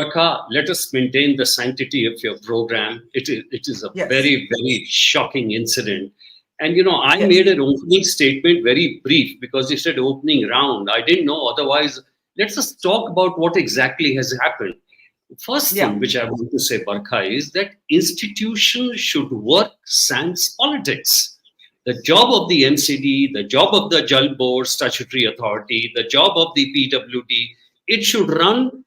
Barkha, let us maintain the sanctity of your program. It is a Yes. very, very shocking incident. And, I Yes. made an opening statement very brief because you said opening round. I didn't know. Otherwise, let's just talk about what exactly has happened. First Yeah. thing which I want to say, Barkha, is that institutions should work sans politics. The job of the MCD, the job of the Jal Board Statutory Authority, the job of the PWD, it should run,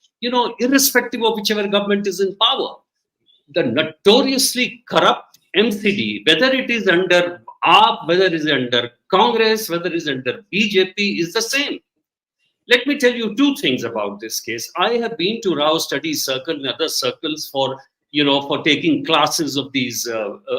irrespective of whichever government is in power. The notoriously corrupt MCD, whether it is under AAP, whether it is under Congress, whether it is under BJP, is the same. Let me tell you two things about this case. I have been to Rao Study Circle and other circles for taking classes of these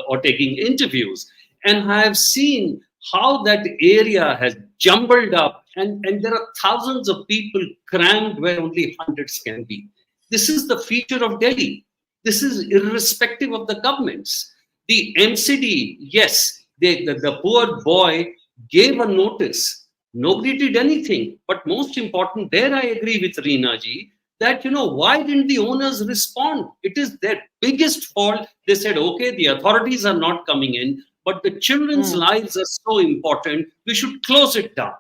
or taking interviews, and I have seen how that area has jumbled up, and there are thousands of people crammed where only hundreds can be. This is the feature of Delhi. This is irrespective of the governments. The MCD, yes, the poor boy gave a notice. Nobody did anything. But most important, there I agree with Reena ji that, why didn't the owners respond? It is their biggest fault. They said, okay, the authorities are not coming in, but the children's Hmm. lives are so important, we should close it down.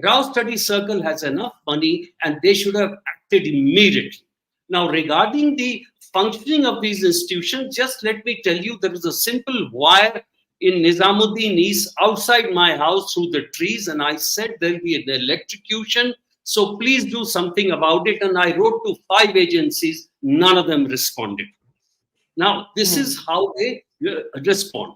Rao Study Circle has enough money and they should have acted immediately. Now, regarding the functioning of these institutions, just let me tell you, there is a simple wire in Nizamuddin East outside my house through the trees, and I said there'll be an electrocution. So please do something about it. And I wrote to 5 agencies, none of them responded. Now, this Hmm. is how they respond.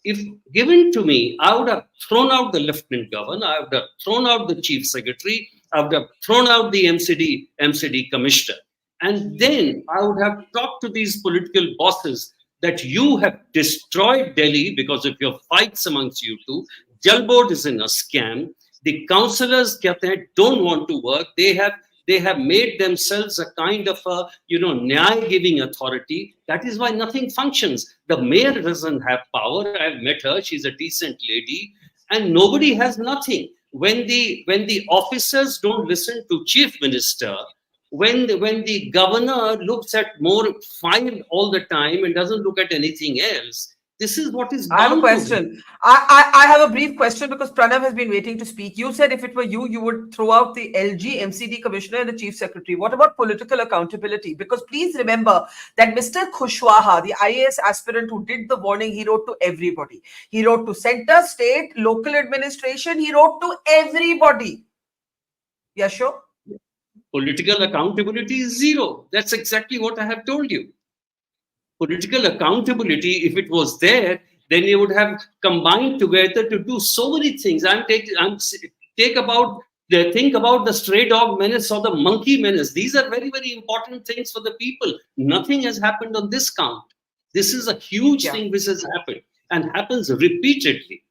If given to me, I would have thrown out the lieutenant governor, I would have thrown out the chief secretary, I would have thrown out the MCD commissioner. And then I would have talked to these political bosses that you have destroyed Delhi because of your fights amongst you two. Jal board is in a scam. The councillors don't want to work. They have made themselves a kind of a nyaya giving authority. That is why nothing functions. The mayor doesn't have power. I've met her. She's a decent lady, and nobody has nothing. When the officers don't listen to chief minister, when the governor looks at more file all the time and doesn't look at anything else, this is what is I have a bound to happen. question. I have a brief question because Pranav has been waiting to speak. You said if it were you, you would throw out the LG, MCD commissioner, and the chief secretary. What about political accountability? Because please remember that Mr. Kushwaha, the IAS aspirant who did the warning, he wrote to everybody. He wrote to center, state, local administration. He wrote to everybody. Yeah, sure. Political accountability is zero. That's exactly what I have told you. Political accountability, if it was there, then you would have combined together to do so many things. Think about the stray dog menace or the monkey menace. These are very, very important things for the people. Nothing has happened on this count. This is a huge Yeah. thing which has happened and happens repeatedly.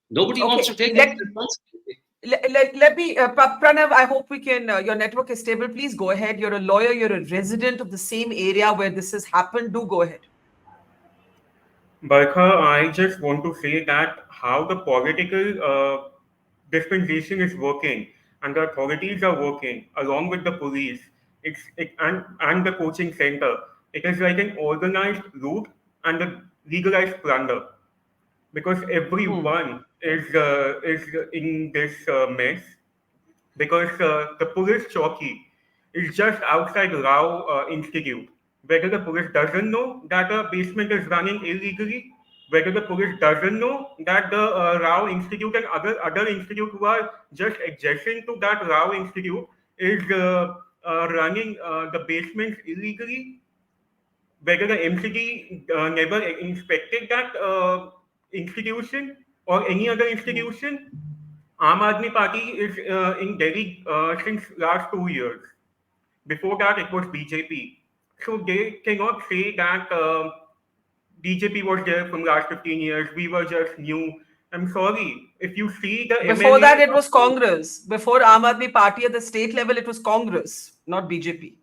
Nobody wants Okay. to take any Let responsibility. let me, Pranav, I hope we can, your network is stable. Please go ahead. You're a lawyer, you're a resident of the same area where this has happened. Do go ahead. Barkha, I just want to say that how the political dispensation is working and the authorities are working along with the police and the coaching center. It is like an organized route and a legalized plunder because Hmm. everyone is in this mess because the police chowki is just outside Rao Institute. Whether the police doesn't know that a basement is running illegally, whether the police doesn't know that the Rao Institute and other institute who are just adjacent to that Rao Institute is running the basements illegally, whether the MCD never inspected that institution or any other Hmm. institution. Aam Aadmi Party is in Delhi since last 2 years. Before that, it was BJP. So they cannot say that BJP was there from last 15 years. We were just new. I'm sorry. If you see the Before that, it was MLA Congress. Before Aam Aadmi Party at the state level, it was Congress, not BJP.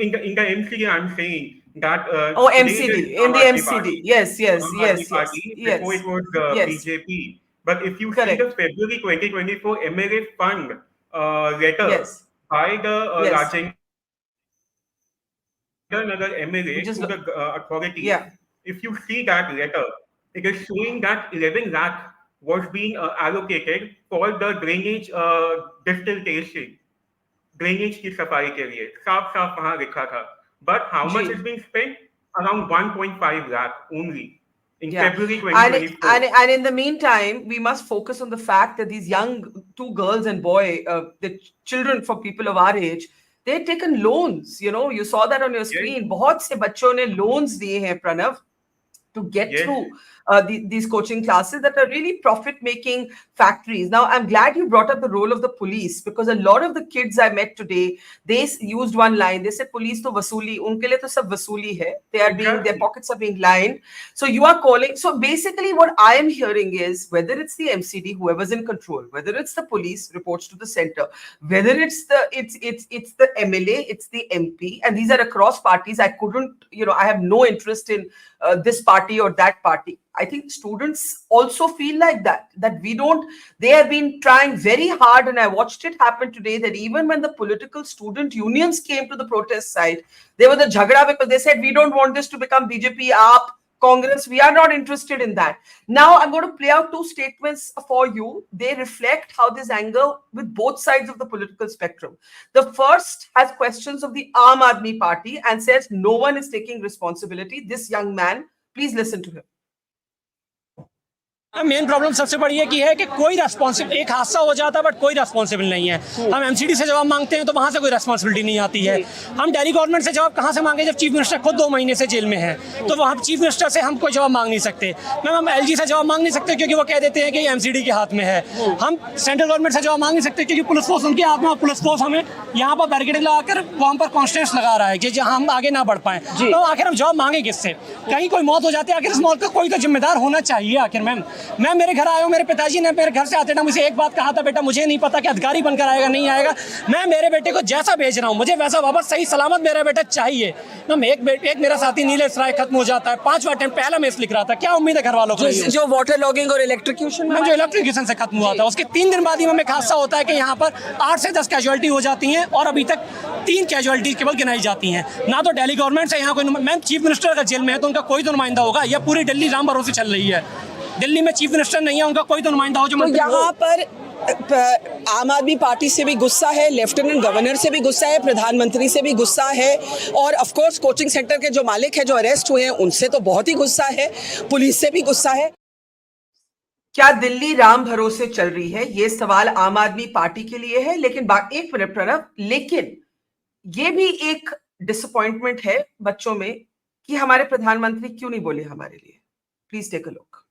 in the MCD, I'm saying that Oh, today there is MCD. In Aam the Aadmi MCD. Party. Yes, yes, Aam Aadmi yes, yes, Party. Before yes, it was yes. BJP. But if you see the Correct. February 2024 MLA fund letter Yes, by the yes. Rajendra Nagar MLA Which is- to the authorities. Yeah. If you see that letter, it is showing that 11 lakh was being allocated for the drainage distillation, drainage की सफाई के लिए साफ साफ वहां लिखा था. But how much ji. is being spent? Around 1.5 lakh only in Yeah. February And, 2024. and in the meantime, we must focus on the fact that these young two girls and boy, the children for people of our age, they've taken loans. You know, you saw that on your screen. बहुत से बच्चों ने loans दिए हैं, Pranav, to get Yes. through these coaching classes that are really profit-making factories. Now, I'm glad you brought up the role of the police, because a lot of the kids I met today, they used one line. They said, "Police to vasuli, unke liye to sab vasuli hai." They are being, their Exactly. pockets are being lined. So you are calling. So basically, what I am hearing is, whether it's the MCD, whoever's in control, whether it's the police, reports to the center, whether it's the MLA, it's the MP, and these are across parties. I couldn't, I have no interest in this party or that party. I think students also feel like that they have been trying very hard, and I watched it happen today, that even when the political student unions came to the protest site, there was a jhagda, because they said, we don't want this to become BJP, AAP, Congress, we are not interested in that. Now I'm going to play out two statements for you. They reflect how this anger with both sides of the political spectrum. The first has questions of the Aam Aadmi Party and says no one is taking responsibility. This young man, please listen to him. Main problem सबसे बड़ी है कि कोई responsible, एक हादसा हो जाता है बट कोई रेस्पॉन्सिबल नहीं है. हम एमसीडी से जवाब मांगते हैं तो वहाँ से कोई रेस्पॉन्सिबिलिटी नहीं आती है. हम दिल्ली गवर्नमेंट से जवाब कहाँ से मांगे जब चीफ मिनिस्टर खुद 2 महीने से जेल में है. तो वहाँ चीफ मिनिस्टर से हम कोई जवाब मांग नहीं सकते. मैम, हम एलजी से जवाब मांग नहीं सकते क्योंकि वो कह देते हैं कि ये एमसीडी के हाथ में है. हम सेंट्रल गवर्नमेंट से जवाब मांग नहीं सकते क्योंकि पुलिस फोर्स उनके हाथ में, और पुलिस फोर्स हमें यहाँ पर बैरिकेड लगाकर वहाँ पर कॉन्स्टेंस लगा रहा है कि जहाँ हम आगे ना बढ़ पाए. तो आखिर हम जवाब मांगे किससे? कहीं कोई मौत हो जाती है, आखिर इस मौत का कोई तो जिम्मेदार होना चाहिए. आखिर मैम, मैं मेरे घर आया, मेरे पिताजी ने मेरे घर से आते ना मुझे एक बात कहा था, बेटा मुझे नहीं पता कि अधिकारी बनकर आएगा नहीं आएगा, मैं मेरे बेटे को जैसा भेज रहा हूँ मुझे वैसा वापस सही सलामत मेरा बेटा चाहिए ना. एक मेरा साथी नीलेश राय खत्म हो जाता है, 5वां अटेम्प्ट पहला मैच लिख रहा था, क्या उम्मीद है घर वालों को? जो वाटर लॉगिंग और इलेक्ट्रिक्यूशन जो इलेक्ट्रिक्यूशन से खत्म हुआ था, उसके 3 दिन बाद ही हमें हादसा होता है कि यहाँ पर 8 से 10 कैजुअलिटी हो जाती हैं, और अभी तक 3 कैजुअलिटी केवल गिनाई जाती हैं. ना तो दिल्ली गवर्नमेंट से यहाँ कोई, मैम चीफ मिनिस्टर अगर जेल में है तो उनका कोई तो नुमाइंदा होगा, या पूरी दिल्ली राम भरोसे चल रही है? दिल्ली में चीफ मिनिस्टर नहीं है, उनका कोई तो नुमाइंदा हो जो तो यहाँ पर आम आदमी पार्टी से भी गुस्सा है, लेफ्टिनेंट गवर्नर से भी गुस्सा है, प्रधानमंत्री से भी गुस्सा है, और ऑफ कोर्स कोचिंग सेंटर के जो मालिक है जो अरेस्ट हुए हैं उनसे तो बहुत ही गुस्सा है, पुलिस से भी गुस्सा है. क्या दिल्ली राम भरोसे चल रही है? ये सवाल आम आदमी पार्टी के लिए है. लेकिन एक मिनट प्रणव, लेकिन ये भी एक डिसअपॉइंटमेंट है बच्चों में कि हमारे प्रधानमंत्री क्यों नहीं बोले हमारे लिए. Please take a look.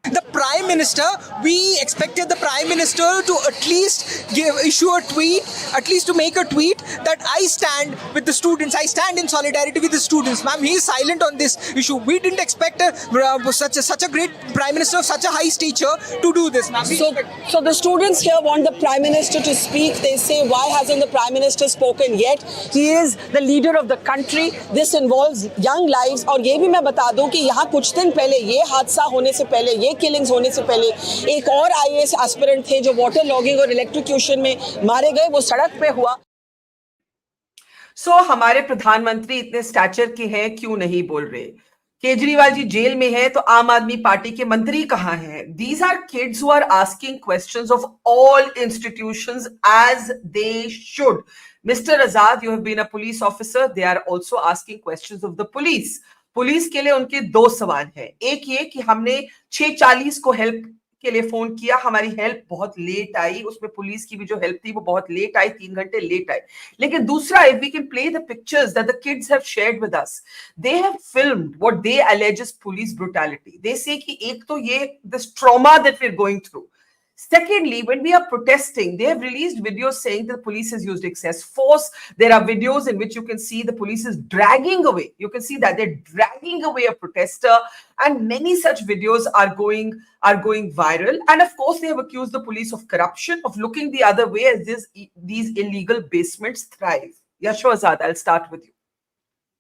The Prime Minister, we expected the Prime Minister to at least issue a tweet, at least to make a tweet that I stand with the students, I stand in solidarity with the students. Ma'am, he is silent on this issue. We didn't expect such a great Prime Minister of such a high stature to do this. So the students here want the Prime Minister to speak. They say, why hasn't the Prime Minister spoken yet? He is the leader of the country. This involves young lives. और ये भी मैं बता दूं कि यहाँ कुछ दिन पहले, ये हादसा होने से पहले, ये किलिंग्स होने से पहले, एक और आईएएस एस्पिरेंट थे जो वाटर लॉगिंग और इलेक्ट्रिक्यूशन में मारे गए. वो सड़क पे हुआ. सो हमारे प्रधानमंत्री इतने स्टैचर के हैं, क्यों नहीं बोल रहे? केजरीवाल जी जेल में है तो आम आदमी पार्टी के मंत्री कहां हैं? These are kids who are asking questions of all institutions as they should. Mr. Azad, you have been a police officer. They are also asking questions of the police. Police के लिए उनके 2 सवाल हैं. एक ये कि हमने 6:40 को हेल्प के लिए फोन किया, हमारी हेल्प बहुत लेट आई, उसमें पुलिस की भी जो हेल्प थी वो बहुत लेट आई, 3 घंटे लेट आई. लेकिन दूसरा, if we can play the pictures that the kids have shared with us, they have filmed what they allege is police brutality. They say कि एक तो ये this trauma that we're going through. Secondly, when we are protesting, they have released videos saying that the police has used excess force. There are videos in which you can see the police is dragging away. You can see that they're dragging away a protester, and many such videos are going viral. And of course, they have accused the police of corruption, of looking the other way as these illegal basements thrive. Yashwa Azad, I'll start with you.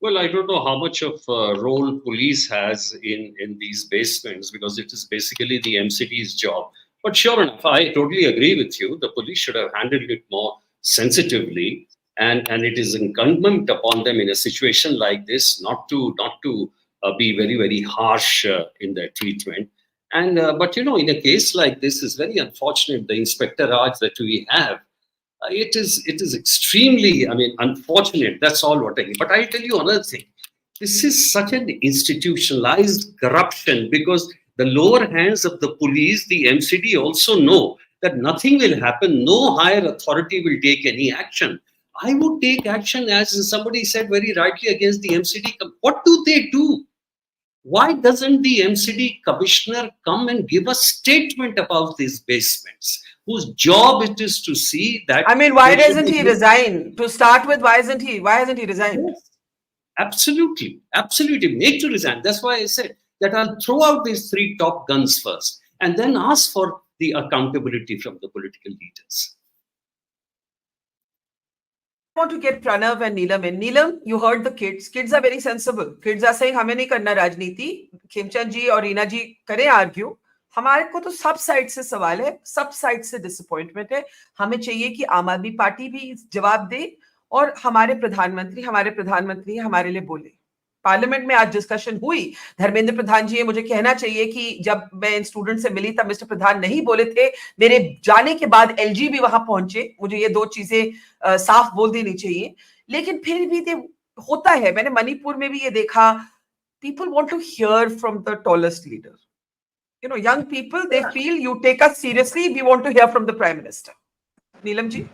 Well, I don't know how much of a role police has in these basements, because it is basically the MCD's job. But sure enough, I totally agree with you. The police should have handled it more sensitively. and it is incumbent upon them in a situation like this not to be very, very harsh in their treatment. And but in a case like this, is very unfortunate. The Inspector Raj that we have, it is extremely, I mean, unfortunate. That's all what I mean. But I'll tell you another thing. This is such an institutionalized corruption, because the lower hands of the police, the MCD, also know that nothing will happen. No higher authority will take any action. I would take action, as somebody said very rightly, against the MCD. What do they do? Why doesn't the MCD commissioner come and give a statement about these basements, whose job it is to see that? I mean, why there should doesn't be- he resign? To start with, why hasn't he resigned? Yes. Absolutely, absolutely. Make to resign. That's why I said that I'll throw out these three top guns first, and then ask for the accountability from the political leaders. I want to get Pranav and Neelam in. Neelam, you heard the kids. Kids are very sensible. Kids are saying, हमें नहीं करना राजनीति. खेमचंद जी और रीना जी करें argue. हमारे को तो सब साइड से सवाल है, सब साइड से डिसअपॉइंटमेंट है. हमें चाहिए कि आम आदमी पार्टी भी जवाब दे और हमारे प्रधानमंत्री हमारे लिए बोले. पार्लियामेंट में आज डिस्कशन हुई. धर्मेंद्र प्रधान जी, मुझे कहना चाहिए कि जब मैं इन स्टूडेंट से मिली तब मिस्टर प्रधान नहीं बोले थे. मेरे जाने के बाद एलजी भी वहां पहुंचे. मुझे ये दो चीजें साफ बोल देनी चाहिए. लेकिन फिर भी होता है. मैंने मणिपुर में भी ये देखा. People want to hear from the tallest leader. Young people, they feel you take us seriously. We want to hear from the Prime Minister. Neelam ji?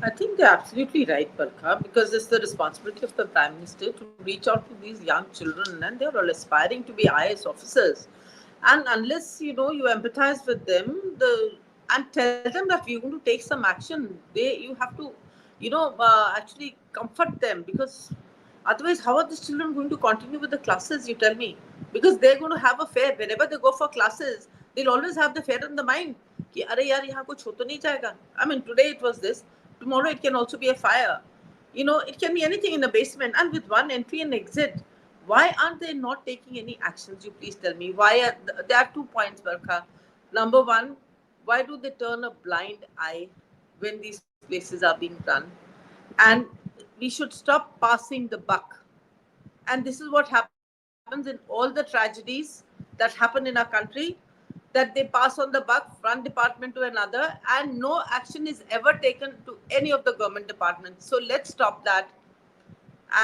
I think they're absolutely right, Barkha, because it's the responsibility of the Prime Minister to reach out to these young children, and they're all aspiring to be IAS officers. And unless you empathize with them, and tell them that we're going to take some action, you have to actually comfort them, because otherwise, how are these children going to continue with the classes? You tell me, because they're going to have a fear whenever they go for classes. They'll always have the fear in the mind. Ki, "Arey yaar, yahan kuch ho to nahi jayega." I mean, today it was this. Tomorrow it can also be a fire. It can be anything in a basement. And with one entry and exit, why aren't they not taking any actions? You please tell me. There are 2 points, Barkha. Number one, why do they turn a blind eye when these places are being run? And we should stop passing the buck. And this is what happens in all the tragedies that happen in our country, that they pass on the buck, one department to another, and no action is ever taken to any of the government departments. So let's stop that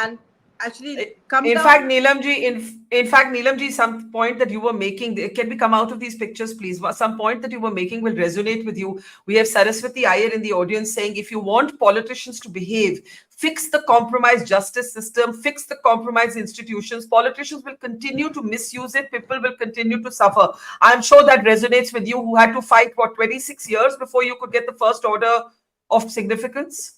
and actually come in down. fact, Neelam ji, some point that you were making, can we come out of these pictures, please? Some point that you were making will resonate with you. We have Saraswati Iyer in the audience saying, if you want politicians to behave, fix the compromised justice system, fix the compromised institutions. Politicians will continue to misuse it. People will continue to suffer. I'm sure that resonates with you, who had to fight, 26 years before you could get the first order of significance?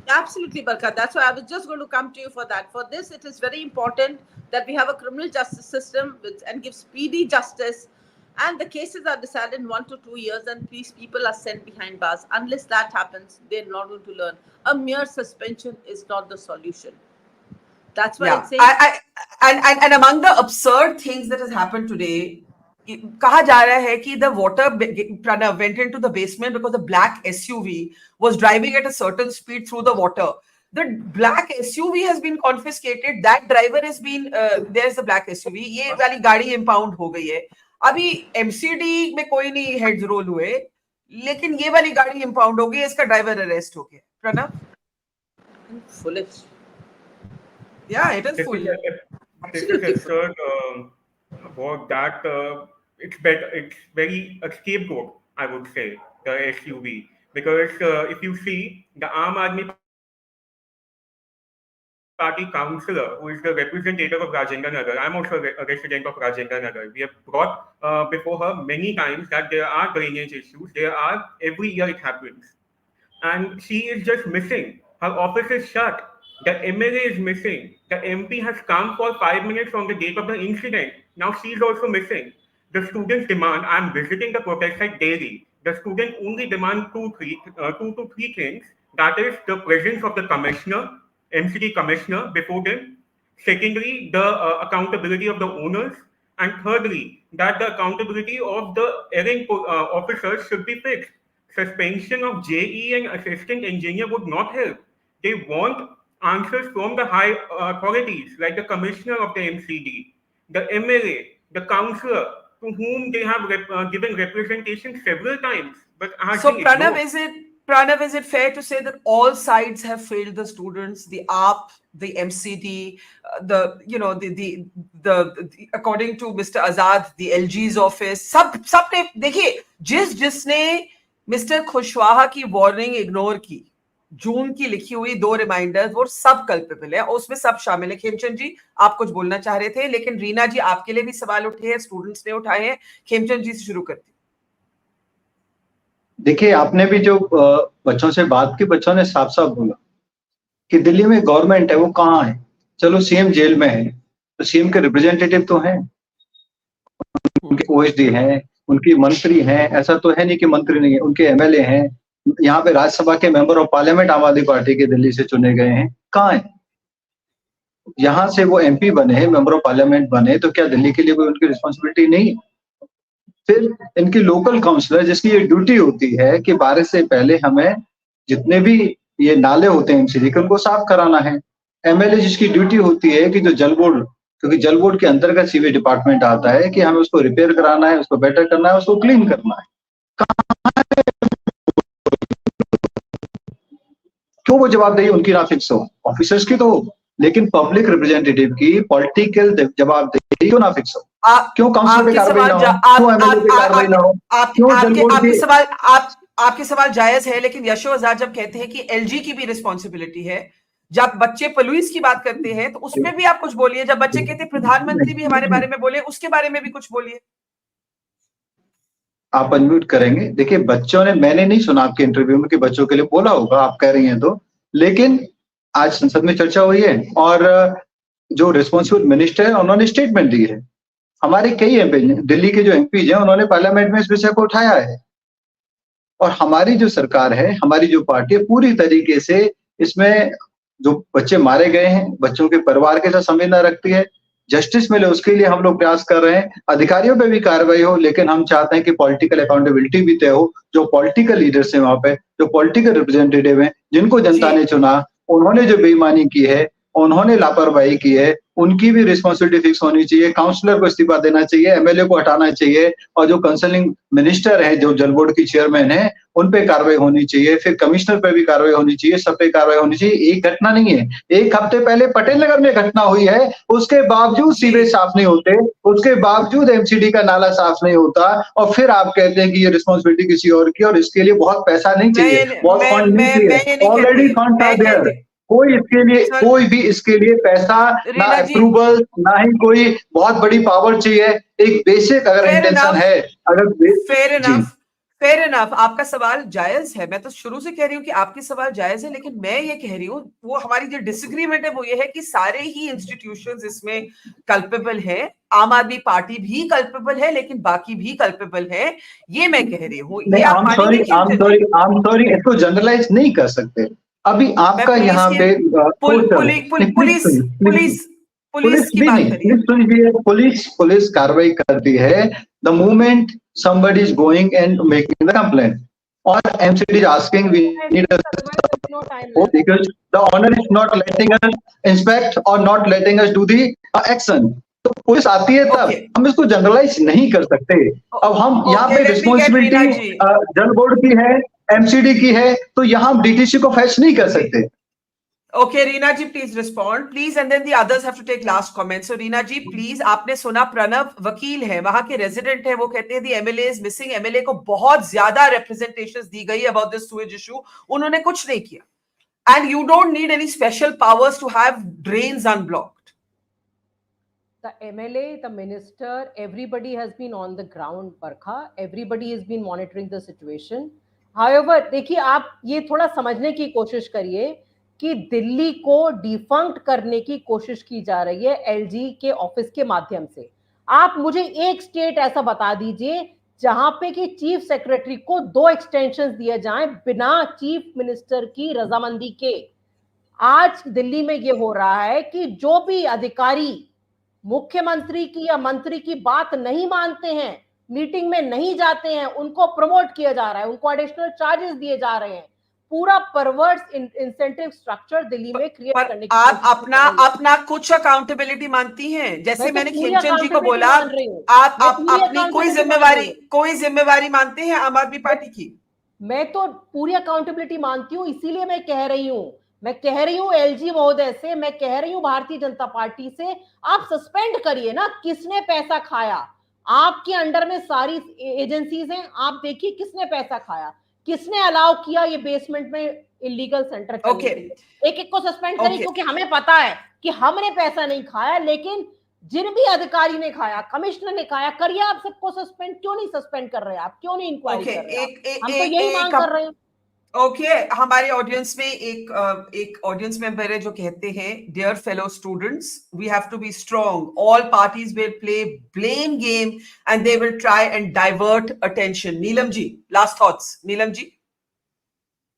Absolutely, Barkha. That's why I was just going to come to you for that. For this, it is very important that we have a criminal justice system and give speedy justice. And the cases are decided in 1 to 2 years, and these people are sent behind bars. Unless that happens, they're not going to learn. A mere suspension is not the solution. That's why it's saying. And among the absurd things that has happened today, कहा जा रहा है कि the water went into the basement because the black SUV was driving at a certain speed through the water. The black SUV has been confiscated. That driver has been there's the black SUV. ये वाली गाड़ी impound हो गई है. अभी MCD में कोई नहीं heads roll हुए, लेकिन ये वाली गाड़ी impound हो गई, इसका driver arrest हो गया. Pranav? Foolish. Yeah, it is foolish. This is absurd. About that, it's very a scapegoat, I would say, the SUV, because if you see the Aam Aadmi Party councillor, who is the representative of Rajendra Nagar, I'm also a resident of Rajendra Nagar. We have brought before her many times that there are drainage issues. Every year it happens, and she is just missing. Her office is shut. The MLA is missing. The MP has come for 5 minutes on the date of the incident. Now she is also missing. The students demand, I'm visiting the protest site daily. The students only demand two to three things. That is the presence of the commissioner, MCD commissioner before them. Secondly, the accountability of the owners. And thirdly, that the accountability of the erring officers should be fixed. Suspension of JE and assistant engineer would not help. they want answers from the high authorities, like the commissioner of the MCD, the MLA, the councillor, to whom they have given representation several times. But So Pranav, is it fair to say that all sides have failed the students, the AAP, the MCD, the according to Mr. Azad, the LG's office, सबने देखिए जिसने mister Kushwaha की warning ignore की, जून की लिखी हुई 2 reminders, वो सब कल्पेबल है, उसमें सब शामिल है। खेमचंद जी, आप कुछ बोलना चाह रहे थे, लेकिन रीना जी आपके लिए भी सवाल उठे हैं, स्टूडेंट्स ने उठाए हैं। खेमचंद जी से शुरू करते। देखिए, आपने भी जो बच्चों से बात की, बच्चों ने साफ साफ बोला कि दिल्ली में गवर्नमेंट है, वो कहाँ है? चलो सीएम जेल में है, तो सीएम के रिप्रेजेंटेटिव तो हैं, उनके ओएसडी हैं, उनकी मंत्री हैं, ऐसा तो है नहीं कि मंत्री नहीं है, उनके एमएलए हैं, यहाँ पे राज्यसभा के मेंबर ऑफ पार्लियामेंट आम आदमी पार्टी के दिल्ली से चुने गए हैं, कहाँ है? यहाँ से वो एमपी बने हैं, मेंबर ऑफ पार्लियामेंट बने, तो क्या दिल्ली के लिए कोई उनकी रिस्पॉन्सिबिलिटी नहीं है? फिर इनकी लोकल काउंसलर, जिसकी ये ड्यूटी होती है कि बारिश से पहले हमें जितने भी ये नाले होते हैं एमसीडी के, उनको साफ कराना है। एमएलए, जिसकी ड्यूटी होती है कि जो जल बोर्ड, क्योंकि जल बोर्ड के अंतर्गत सीवेज डिपार्टमेंट आता है, कि हमें उसको रिपेयर कराना है, उसको बेटर करना है, उसको क्लीन करना है। क्यों वो जवाबदेही उनकी ना फिक्स हो? ऑफिसर्स की तो हो, लेकिन पब्लिक रिप्रेजेंटेटिव की पॉलिटिकल जवाबदेही क्यों ना फिक्स हो? क्यों काउंसिल पे कार्रवाई ना हो? क्यों एमएलए पे कार्रवाई ना हो? आपके सवाल जायज है, लेकिन यशो आजाद जब कहते हैं कि एलजी की भी रिस्पॉन्सिबिलिटी है, जब बच्चे पुलिस की बात करते हैं तो उसमें भी आप कुछ बोलिए। जब बच्चे कहते हैं प्रधानमंत्री भी हमारे बारे में बोले, उसके बारे में भी कुछ बोलिए। आप अनम्यूट करेंगे? देखिए, बच्चों ने, मैंने नहीं सुना आपके इंटरव्यू में कि बच्चों के लिए बोला होगा, आप कह रही हैं तो, लेकिन आज संसद में चर्चा हुई है और जो रिस्पॉन्सिबल मिनिस्टर है उन्होंने स्टेटमेंट दी है। हमारे कई एमपी, दिल्ली के जो एमपी हैं, उन्होंने पार्लियामेंट में इस विषय को उठाया है, और हमारी जो सरकार है, हमारी जो पार्टी है, पूरी तरीके से इसमें जो बच्चे मारे गए हैं, बच्चों के परिवार के साथ संवेदना रखती है, जस्टिस मिले उसके लिए हम लोग प्रयास कर रहे हैं, अधिकारियों पे भी कार्रवाई हो, लेकिन हम चाहते हैं कि पॉलिटिकल अकाउंटेबिलिटी भी तय हो। जो पॉलिटिकल लीडर्स हैं वहां पे, जो पॉलिटिकल रिप्रेजेंटेटिव हैं, जिनको जनता ने चुना, उन्होंने जो बेईमानी की है, उन्होंने लापरवाही की है, उनकी भी रिस्पॉन्सिबिलिटी फिक्स होनी चाहिए। काउंसलर को इस्तीफा देना चाहिए, एमएलए को हटाना चाहिए, और जो कंसर्निंग मिनिस्टर है, जो जल बोर्ड की चेयरमैन है, उन पे कार्रवाई होनी चाहिए। फिर कमिश्नर पे भी कार्रवाई होनी चाहिए, सब पे कार्रवाई होनी चाहिए। एक घटना नहीं है, 1 हफ्ते पहले पटेल नगर में घटना हुई है, उसके बावजूद सीवेज साफ नहीं होते, उसके बावजूद एमसीडी का नाला साफ नहीं होता, और फिर आप कहते हैं कि ये रिस्पॉन्सिबिलिटी किसी और की, और इसके लिए बहुत पैसा नहीं चाहिए, बहुत फंड नहीं चाहिए, ऑलरेडी फंड आर देयर। कोई इसके लिए, कोई भी इसके लिए पैसा ना, अप्रूवल ना, ही कोई बहुत बड़ी पावर चाहिए। एक बेसिक अगर इंटेंशन है, अगर फेयर इनफ, आपका सवाल जायज है। मैं तो शुरू से कह रही हूँ कि आपके सवाल जायज है, लेकिन मैं ये कह रही हूँ, वो हमारी जो डिसएग्रीमेंट है वो ये है कि सारे ही इंस्टीट्यूशंस इसमें कल्पेबल है। आम आदमी पार्टी भी कल्पेबल है, लेकिन बाकी भी कल्पेबल है, ये मैं कह रही हूँ। I'm sorry, इसको जनरलाइज नहीं कर सकते। अभी आपका यहाँ पे पुलिस कार्रवाई करती है the moment somebody is going and making the complaint, or MCD is asking we need a support because the owner is not letting us inspect or not letting us do the action. तो police आती है तब, हम इसको generalise नहीं कर सकते। अब हम यहाँ पे रिस्पॉन्सिबिलिटी जल बोर्ड की है, एमसीडी की है, तो यहाँ हम डीटीसी को फैच नहीं कर सकते। Okay, Reena ji, please respond, please, and then the others have to take last comments. So, Reena ji, please, आपने सुना, प्रणव वकील है, वहां के रेजिडेंट है, वो कहते हैं the MLA is missing, MLA को बहुत ज्यादा representations दी गई about this sewage issue, उन्होंने कुछ नहीं किया, and you don't need any special powers to have drains unblocked. The MLA, the minister, everybody has been on the ground, Barkha, everybody has been monitoring the situation. However, देखिए, आप ये थोड़ा समझने की कोशिश करिए कि दिल्ली को डिफंक्ट करने की कोशिश की जा रही है एलजी के ऑफिस के माध्यम से। आप मुझे एक स्टेट ऐसा बता दीजिए जहां पे कि चीफ सेक्रेटरी को 2 एक्सटेंशंस दिए जाएं बिना चीफ मिनिस्टर की रजामंदी के। आज दिल्ली में ये हो रहा है कि जो भी अधिकारी मुख्यमंत्री की या मंत्री की बात नहीं मानते हैं, मीटिंग में नहीं जाते हैं, उनको प्रमोट किया जा रहा है, उनको एडिशनल चार्जेस दिए जा रहे हैं। पूरा परवर्स इंसेंटिव स्ट्रक्चर दिल्ली में क्रिएट पर करने की आप कोशिश अपना कर रही है। अपना कुछ अकाउंटेबिलिटी मानती हैं? जैसे मैं तो मैंने पूरी खेमचंद जी को accountability बोला, मान रही हूँ। आप मैं पूरी अपनी accountability कोई जिम्मेवारी मानते हैं आम आदमी पार्टी की? मैं तो पूरी अकाउंटेबिलिटी मानती हूँ, इसीलिए मैं कह रही हूँ एलजी महोदय से, मैं कह रही हूँ भारतीय जनता पार्टी से, आप सस्पेंड करिए ना। किसने पैसा खाया? आपके अंडर में सारी एजेंसीज हैं, आप देखिए किसने पैसा खाया, किसने अलाउ किया ये बेसमेंट में इलीगल सेंटर करने Okay. के लिए। एक एक को सस्पेंड करिए, Okay. क्योंकि हमें पता है कि हमने पैसा नहीं खाया, लेकिन जिन भी अधिकारी ने खाया, कमिश्नर ने खाया, करिए आप सबको सस्पेंड। क्यों नहीं सस्पेंड कर रहे आप? क्यों नहीं इंक्वायरी Okay, कर रहे आप? एक- हम तो एक- यही एक- मांग कर रहे हैं। ओके हमारे ऑडियंस में एक ऑडियंस मेंबर है जो कहते हैं, dear fellow students, we have to be strong, all parties will play blame game and they will try and divert attention. Neelam ji, last thoughts. Neelam ji.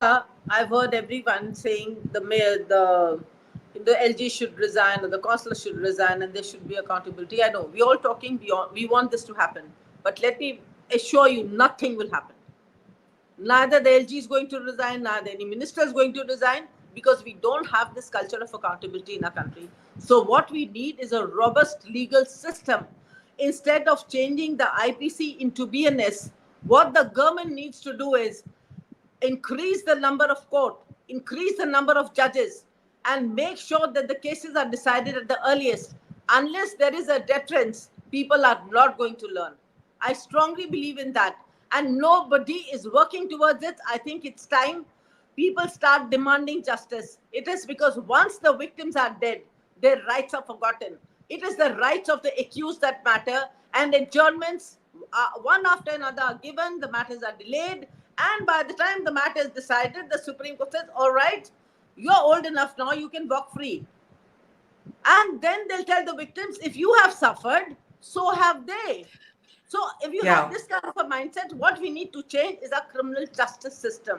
I've heard everyone saying the mayor, the LG should resign or the councillor should resign and there should be accountability. I know we all talking. We want this to happen, but let me assure you, nothing will happen. Neither the LG is going to resign, neither any minister is going to resign, because we don't have this culture of accountability in our country. So what we need is a robust legal system. Instead of changing the IPC into BNS, what the government needs to do is increase the number of court, increase the number of judges, and make sure that the cases are decided at the earliest. Unless there is a deterrence, people are not going to learn. I strongly believe in that. And nobody is working towards it. I think it's time people start demanding justice. It is because once the victims are dead, their rights are forgotten. It is the rights of the accused that matter, and adjournments, one after another, are given, the matters are delayed, and by the time the matter is decided, the Supreme Court says, all right, you're old enough now, you can walk free. And then they'll tell the victims, if you have suffered, so have they. So if you have this kind of a mindset, what we need to change is our criminal justice system.